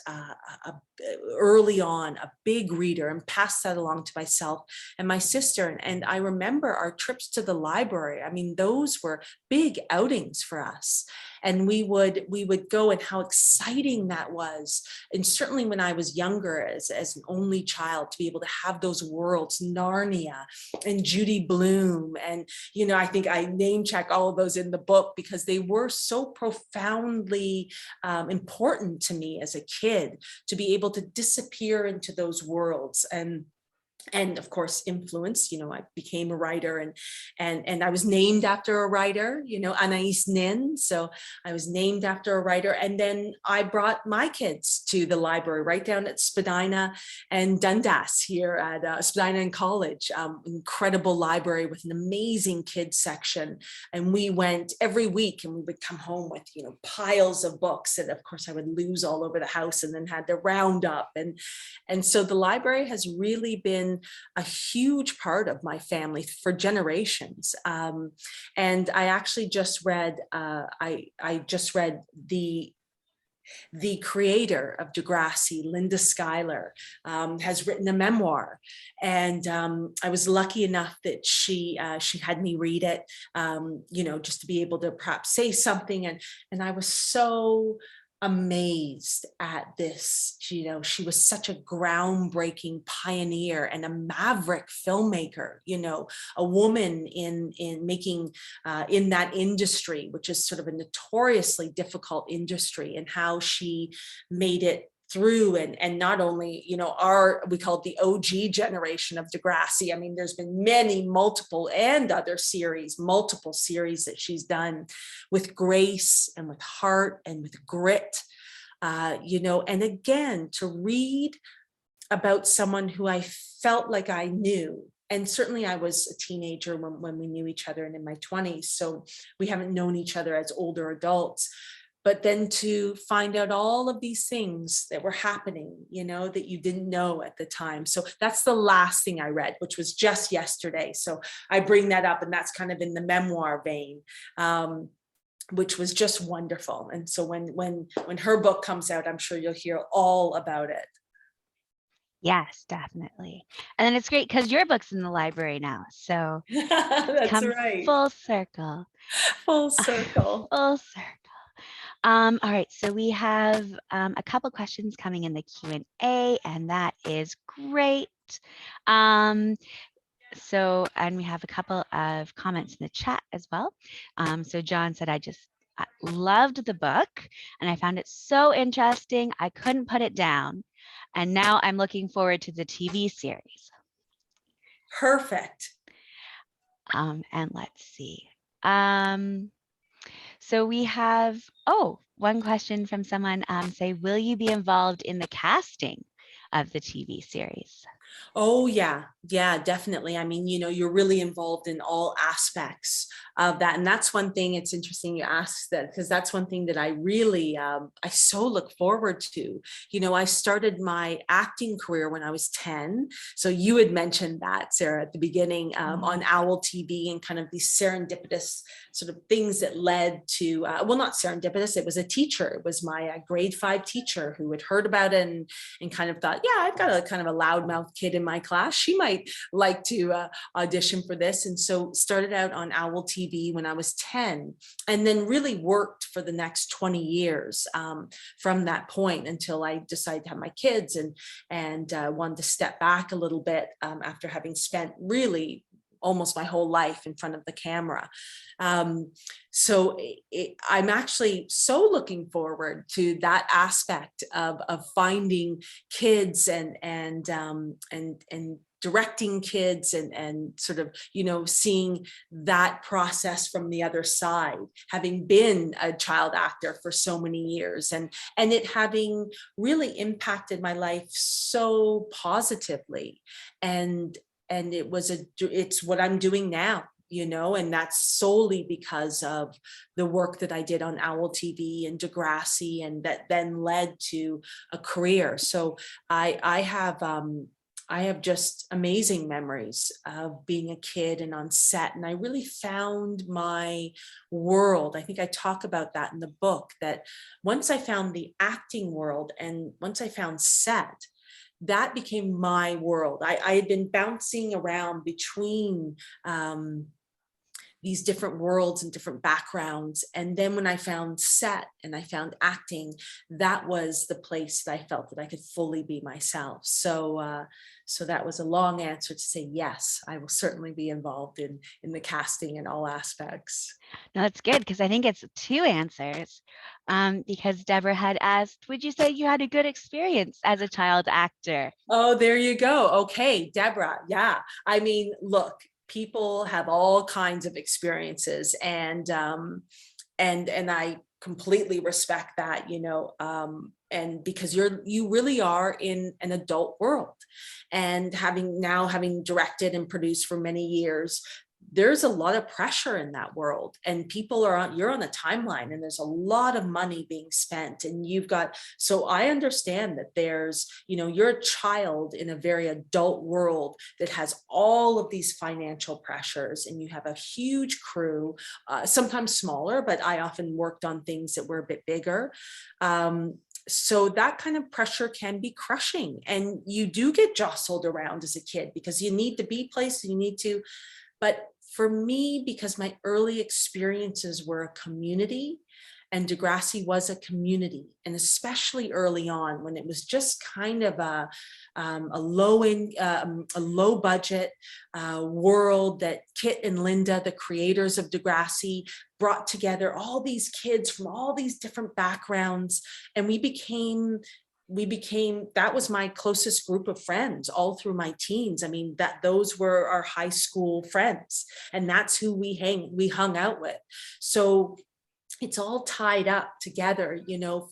early on a big reader, and passed that along to myself and my sister. And I remember our trips to the library. I mean, those were big outings for us. And we would go, and how exciting that was. And certainly when I was younger, as an only child, to be able to have those worlds, Narnia and Judy Blume. And, you know, I think I name check all of those in the book because they were so profoundly important to me as a kid, to be able to disappear into those worlds. And of course influence, you know, I became a writer, and I was named after a writer, you know, Anais Nin. So I was named after a writer. And then I brought my kids to the library right down at Spadina and Dundas here at Spadina and College, incredible library with an amazing kids section. And we went every week, and we would come home with, you know, piles of books that of course I would lose all over the house, and then had to round up. And so the library has really been a huge part of my family for generations. And I actually just read, I just read the creator of Degrassi, Linda Schuyler, has written a memoir. And I was lucky enough that she had me read it, you know, just to be able to perhaps say something. And I was so amazed at this. You know, she was such a groundbreaking pioneer and a maverick filmmaker, you know, a woman in making in that industry, which is sort of a notoriously difficult industry, and how she made it through. And not only, you know, we call it the OG generation of Degrassi. I mean, there's been multiple and other multiple series that she's done with grace and with heart and with grit, you know. And again, to read about someone who I felt like I knew. And certainly I was a teenager when we knew each other, and in my 20s. So we haven't known each other as older adults. but then to find out all of these things that were happening, that you didn't know at the time. So that's the last thing I read, which was just yesterday. So I bring that up, and that's kind of in the memoir vein, which was just wonderful. And so when her book comes out, I'm sure you'll hear all about it. Yes, definitely. And then it's great because your book's in the library now. So That's come right. full circle. Full circle. Full circle. All right, so we have a couple questions coming in the Q&A, and that is great. And we have a couple of comments in the chat as well. So John said, I loved the book and I found it so interesting. I couldn't put it down. And now I'm looking forward to the TV series. Perfect. And let's see. So we have, one question from someone say, will you be involved in the casting of the TV series? Oh, yeah, definitely. I mean, you're really involved in all aspects of that. And that's one thing, it's interesting you ask that, because that's one thing that I really, I so look forward to. I started my acting career when I was 10. So you had mentioned that, Sarah, at the beginning, on Owl TV, and kind of these serendipitous sort of things that led to, well, not serendipitous, it was a teacher. It was my grade 5 teacher who had heard about it and kind of thought, yeah, I've got a kind of a loudmouth kid in my class. She might like to audition for this. And so started out on Owl TV when I was 10, and then really worked for the next 20 years from that point until I decided to have my kids and wanted to step back a little bit after having spent really almost my whole life in front of the camera. So I'm actually so looking forward to that aspect of finding kids and directing kids and sort of, seeing that process from the other side, having been a child actor for so many years and it having really impacted my life so positively. And it's what I'm doing now, and that's solely because of the work that I did on Owl TV and Degrassi, and that then led to a career. So I have just amazing memories of being a kid and on set, and I really found my world. I think I talk about that in the book, that once I found the acting world and once I found set, that became my world. I had been bouncing around between these different worlds and different backgrounds. And then when I found set and I found acting, that was the place that I felt that I could fully be myself. So that was a long answer to say, yes, I will certainly be involved in the casting in all aspects. No, that's good, because I think it's 2 answers. Because Deborah had asked, would you say you had a good experience as a child actor? Oh, there you go. Okay, Deborah. Yeah. I mean, look, people have all kinds of experiences, and I completely respect that, and because you really are in an adult world, and having directed and produced for many years, there's a lot of pressure in that world, and you're on a timeline, and there's a lot of money being spent, and so I understand that there's, you're a child in a very adult world that has all of these financial pressures, and you have a huge crew, sometimes smaller, but I often worked on things that were a bit bigger. So that kind of pressure can be crushing, and you do get jostled around as a kid because you need to be placed, but for me, because my early experiences were a community, and Degrassi was a community, and especially early on when it was just kind of a low budget world, that Kit and Linda, the creators of Degrassi, brought together all these kids from all these different backgrounds, and we became, that was my closest group of friends all through my teens. I mean, those were our high school friends, and that's who we hung out with. So it's all tied up together,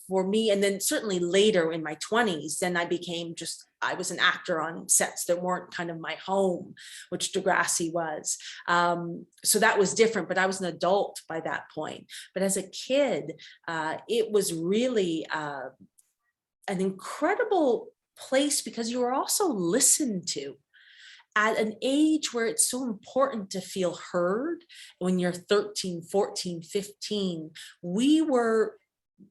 for me. And then certainly later in my 20s, then I became just I was an actor on sets that weren't kind of my home, which Degrassi was. So that was different, but I was an adult by that point. But as a kid, it was really an incredible place because you were also listened to at an age where it's so important to feel heard. When you're 13, 14, 15, we were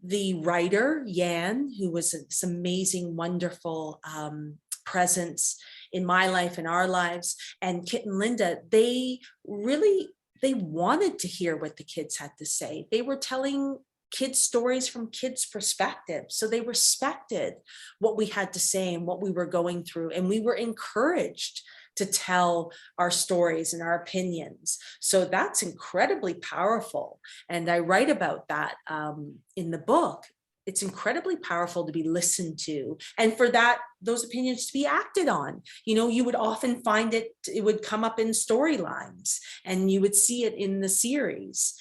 the writer, Yan, who was this amazing, wonderful presence in my life and our lives, and Kit and Linda, they wanted to hear what the kids had to say. They were telling kids stories from kids' perspective. So they respected what we had to say and what we were going through. And we were encouraged to tell our stories and our opinions. So that's incredibly powerful. And I write about that in the book. It's incredibly powerful to be listened to, and for those opinions to be acted on. You know, you would often find it would come up in storylines, and you would see it in the series.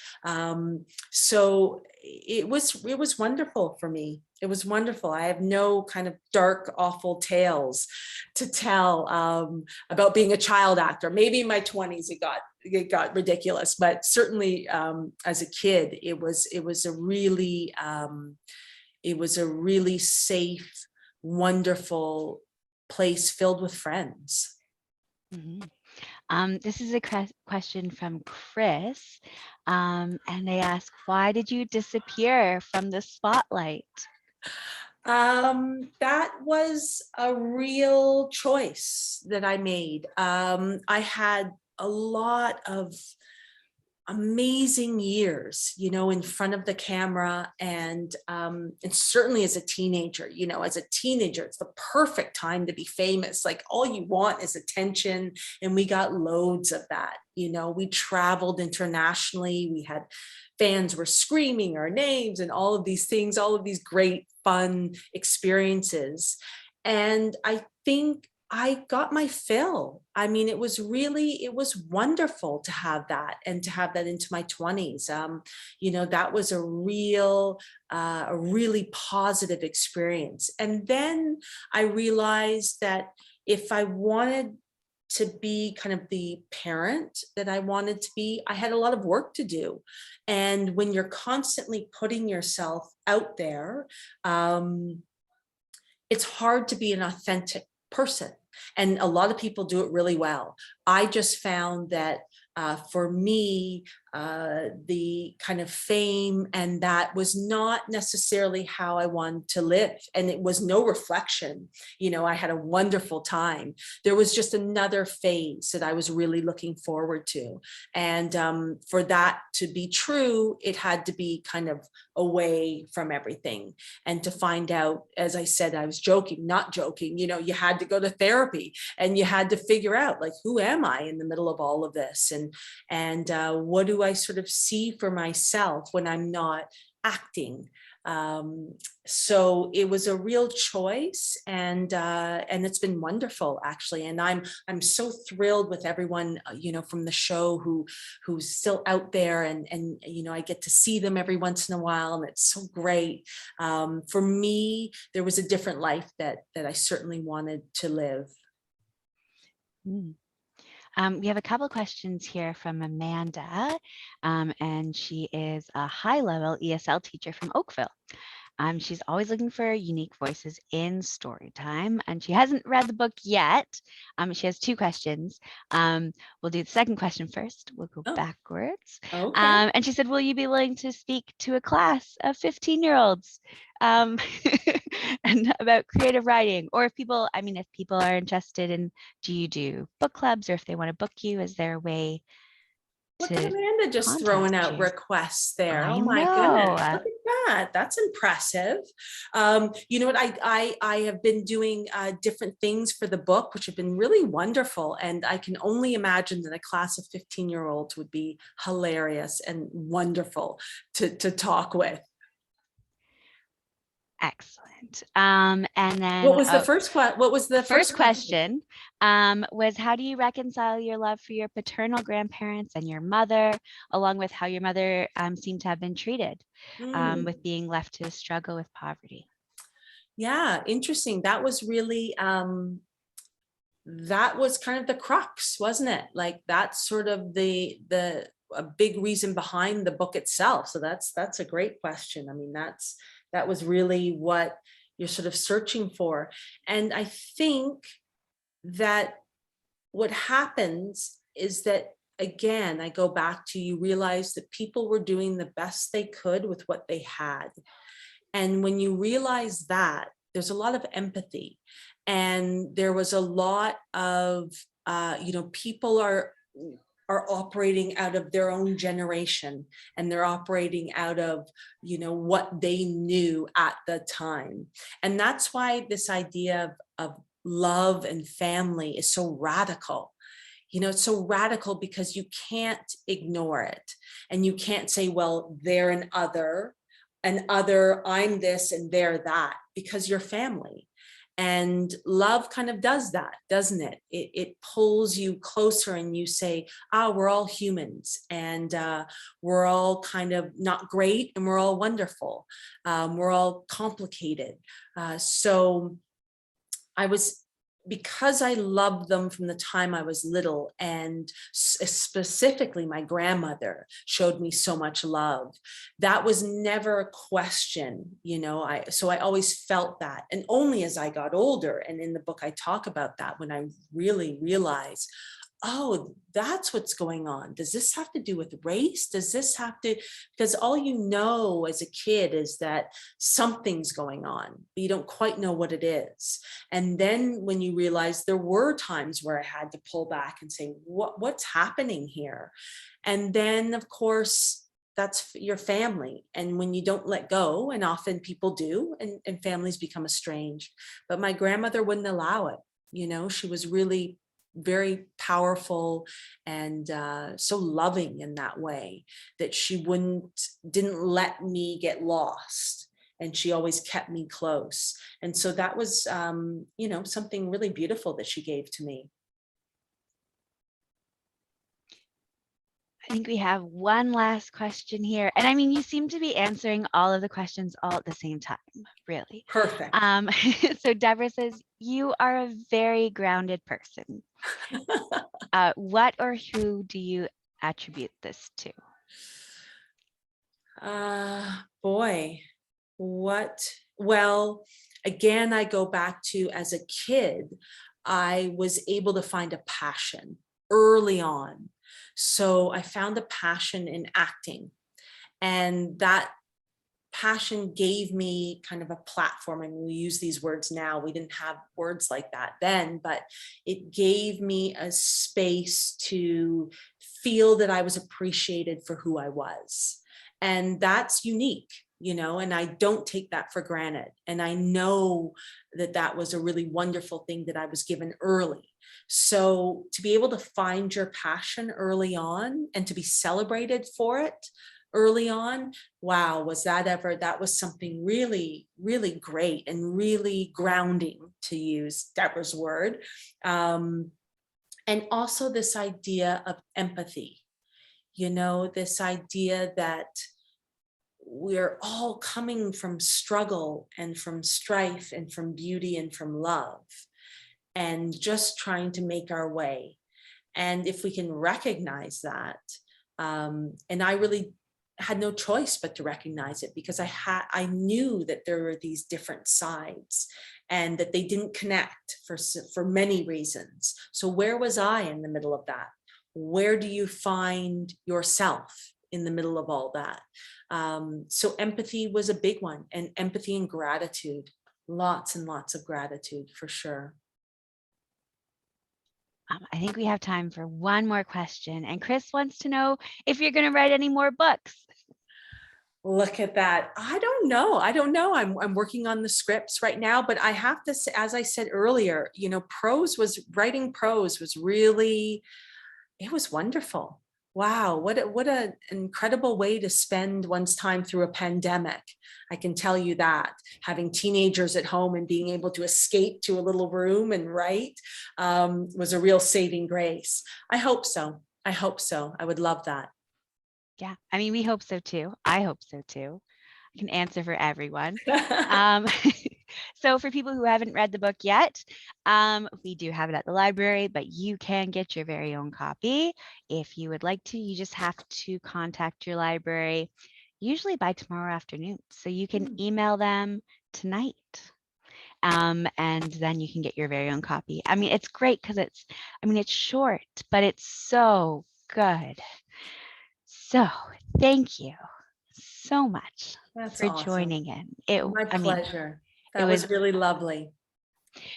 So it was wonderful for me. It was wonderful. I have no kind of dark, awful tales to tell about being a child actor. Maybe in my 20s it got ridiculous, but certainly as a kid, it was a really safe, wonderful place filled with friends. Mm-hmm. This is a question from Chris, and they ask, why did you disappear from the spotlight? That was a real choice that I made. I had a lot of amazing years, you know, in front of the camera, and certainly as a teenager, you know, as a teenager, it's the perfect time to be famous. Like, all you want is attention, and we got loads of that. You know, we traveled internationally. We had fans were screaming our names and all of these things, all of these great fun experiences. And I think I got my fill. I mean, it was wonderful to have that, and to have that into my 20s. You know, that was a really positive experience. And then I realized that if I wanted to be kind of the parent that I wanted to be, I had a lot of work to do. And when you're constantly putting yourself out there, it's hard to be an authentic person. And a lot of people do it really well. I just found that for me, the kind of fame and that was not necessarily how I wanted to live. And it was no reflection. You know, I had a wonderful time. There was just another phase that I was really looking forward to. And for that to be true, it had to be kind of away from everything. And to find out, as I said, I was joking, not joking, you know, you had to go to therapy, and you had to figure out, like, who am I in the middle of all of this? And what do I sort of see for myself when I'm not acting? So it was a real choice, and it's been wonderful, actually. And I'm so thrilled with everyone, you know, from the show who's still out there, and you know, I get to see them every once in a while, and it's so great. For me, there was a different life that I certainly wanted to live. We have a couple of questions here from Amanda, and she is a high-level ESL teacher from Oakville. She's always looking for unique voices in Storytime, and she hasn't read the book yet. She has two questions. We'll do the second question first. We'll go backwards. Okay. And she said, will you be willing to speak to a class of 15-year-olds and about creative writing? Or if people are interested in, do you do book clubs, or if they want to book you, is there a way? Look at Amanda just throwing out requests there. Oh my goodness. Look at that. That's impressive. You know what? I have been doing different things for the book, which have been really wonderful. And I can only imagine that a class of 15-year-olds would be hilarious and wonderful to talk with. Excellent. And then what was the first question? What was the first question? Was, how do you reconcile your love for your paternal grandparents and your mother, along with how your mother seemed to have been treated with being left to struggle with poverty? Yeah, interesting. That was really, that was kind of the crux, wasn't it? Like that's sort of the a big reason behind the book itself. So that's a great question. I mean, that was really what you're sort of searching for. And I think that what happens is that, again, I go back to, you realize that people were doing the best they could with what they had. And when you realize that, there's a lot of empathy, and there was a lot of, people are operating out of their own generation, and they're operating out of, what they knew at the time. And that's why this idea of love and family is so radical. It's so radical because you can't ignore it, and you can't say, well, they're an other, I'm this and they're that, because you're family. And love kind of does that, doesn't it? It pulls you closer, and you say, we're all humans, and we're all kind of not great, and we're all wonderful. We're all complicated. So I was, because I loved them from the time I was little, and specifically my grandmother showed me so much love, that was never a question, so I always felt that. And only as I got older, and in the book I talk about that, when I really realized, oh, that's what's going on. Does this have to do with race? Does this have to, because all you know as a kid is that something's going on, but you don't quite know what it is. And then when you realize, there were times where I had to pull back and say, what's happening here? And then, of course, that's your family. And when you don't let go, and often people do, and families become estranged. But my grandmother wouldn't allow it. She was really very powerful, and so loving in that way, that she didn't let me get lost, and she always kept me close. And so that was something really beautiful that she gave to me. I think we have one last question here. And I mean, you seem to be answering all of the questions all at the same time, really. Perfect. So Deborah says, you are a very grounded person. What or who do you attribute this to? Boy, well, again, I go back to, as a kid, I was able to find a passion early on. So I found a passion in acting, and that passion gave me kind of a platform. And we use these words now, we didn't have words like that then, but it gave me a space to feel that I was appreciated for who I was. And that's unique, and I don't take that for granted. And I know that that was a really wonderful thing that I was given early. So to be able to find your passion early on, and to be celebrated for it early on, wow, that was something really, really great, and really grounding, to use Deborah's word. And also this idea of empathy, this idea that we're all coming from struggle, and from strife, and from beauty, and from love, and just trying to make our way. And if we can recognize that, and I really had no choice but to recognize it, because I knew that there were these different sides, and that they didn't connect for many reasons. So where was I in the middle of that? Where do you find yourself in the middle of all that? So empathy was a big one, and empathy and gratitude, lots and lots of gratitude, for sure. I think we have time for one more question. And Chris wants to know if you're going to write any more books. Look at that. I don't know. I'm working on the scripts right now, but I have to say, as I said earlier, writing prose was really, it was wonderful. Wow, what an incredible way to spend one's time through a pandemic. I can tell you that, having teenagers at home and being able to escape to a little room and write was a real saving grace. I hope so. I would love that. Yeah, I mean, we hope so too. I hope so too. I can answer for everyone. So for people who haven't read the book yet, we do have it at the library, but you can get your very own copy if you would like to. You just have to contact your library, usually by tomorrow afternoon. So you can email them tonight. And then you can get your very own copy. I mean, it's great because it's short, but it's so good. So thank you so much That's for awesome. joining in. My pleasure. it That was was really lovely.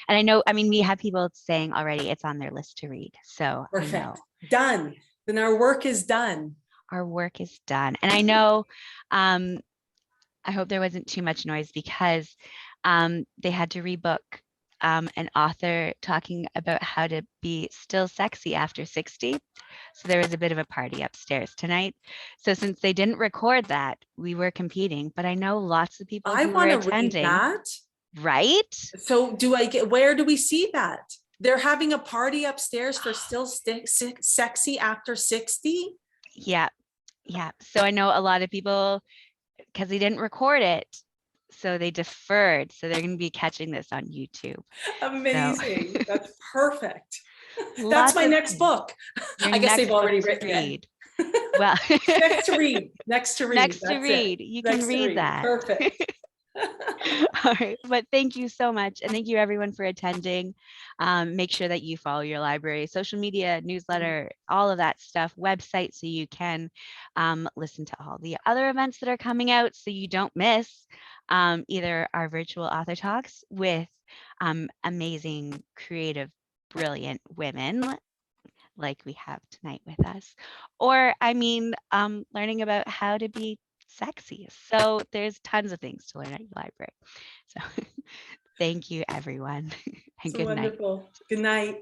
And we have people saying already it's on their list to read. So Perfect. I know. Done. Then our work is done. Our work is done. And I know, I hope there wasn't too much noise because they had to rebook an author talking about how to be still sexy after 60. So there was a bit of a party upstairs tonight. So since they didn't record that, we were competing, but I know lots of people who were attending. Read that. Right? So where do we see that? They're having a party upstairs for still sexy after 60? Yeah. So I know a lot of people, because they didn't record it, so they deferred. So they're going to be catching this on YouTube. Amazing. So. That's perfect. That's my next book. I guess they've already written it. Well, next to read. You can read that. Perfect. All right, but thank you so much, and thank you everyone for attending. Make sure that you follow your library social media, newsletter, all of that stuff, website, so you can listen to all the other events that are coming out, so you don't miss either our virtual author talks with amazing, creative, brilliant women like we have tonight with us, or learning about how to be sexy. So there's tons of things to learn at your library. So thank you, everyone. And good night. Wonderful. Good night.